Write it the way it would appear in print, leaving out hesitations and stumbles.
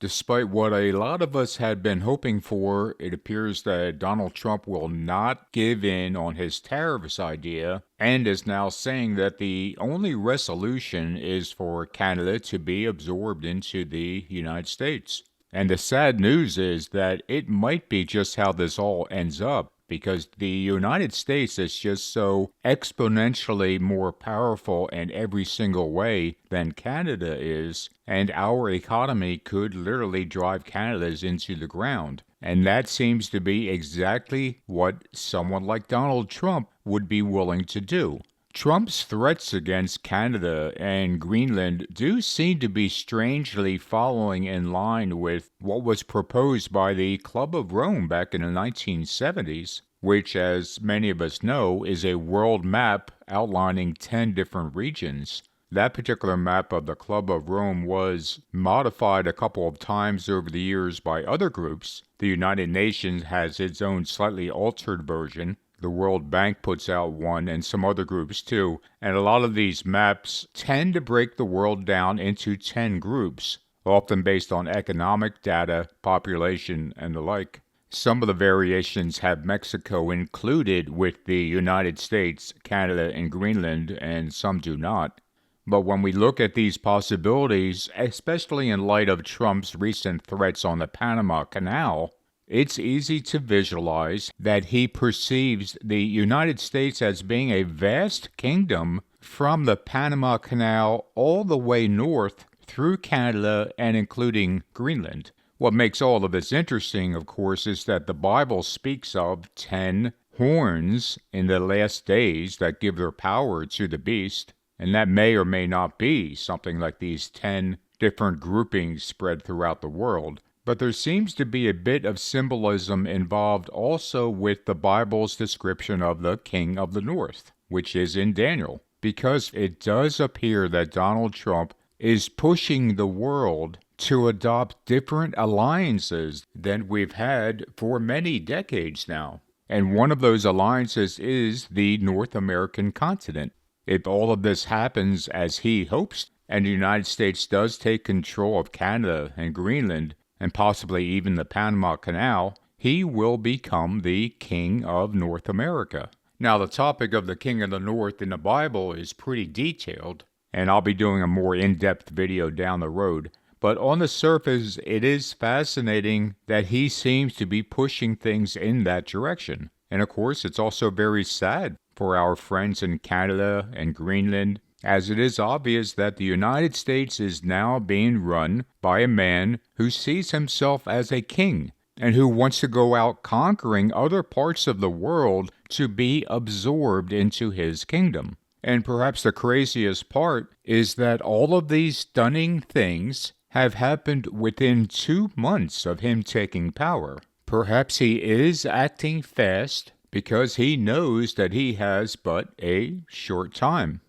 Despite what a lot of us had been hoping for, it appears that Donald Trump will not give in on his tariffs idea and is now saying that the only resolution is for Canada to be absorbed into the United States. And the sad news is that it might be just how this all ends up, because the United States is just so exponentially more powerful in every single way than Canada is, and our economy could literally drive Canada's into the ground. And that seems to be exactly what someone like Donald Trump would be willing to do. Trump's threats against Canada and Greenland do seem to be strangely following in line with what was proposed by the Club of Rome back in the 1970s, which, as many of us know, is a world map outlining 10 different regions. That particular map of the Club of Rome was modified a couple of times over the years by other groups. The United Nations has its own slightly altered version. The World Bank puts out one, and some other groups too. And a lot of these maps tend to break the world down into 10 groups, often based on economic data, population, and the like. Some of the variations have Mexico included with the United States, Canada, and Greenland, and some do not. But when we look at these possibilities, especially in light of Trump's recent threats on the Panama Canal, it's easy to visualize that he perceives the United States as being a vast kingdom from the Panama Canal all the way north through Canada and including Greenland. What makes all of this interesting, of course, is that the Bible speaks of 10 horns in the last days that give their power to the beast, and that may or may not be something like these 10 different groupings spread throughout the world. But there seems to be a bit of symbolism involved also with the Bible's description of the King of the North, which is in Daniel, because it does appear that Donald Trump is pushing the world to adopt different alliances than we've had for many decades now. And one of those alliances is the North American continent. If all of this happens as he hopes, and the United States does take control of Canada and Greenland, and possibly even the Panama Canal, he will become the King of North America. Now, the topic of the King of the North in the Bible is pretty detailed, and I'll be doing a more in-depth video down the road. But on the surface, it is fascinating that he seems to be pushing things in that direction. And of course, it's also very sad for our friends in Canada and Greenland, as it is obvious that the United States is now being run by a man who sees himself as a king and who wants to go out conquering other parts of the world to be absorbed into his kingdom. And perhaps the craziest part is that all of these stunning things have happened within 2 months of him taking power. Perhaps he is acting fast because he knows that he has but a short time.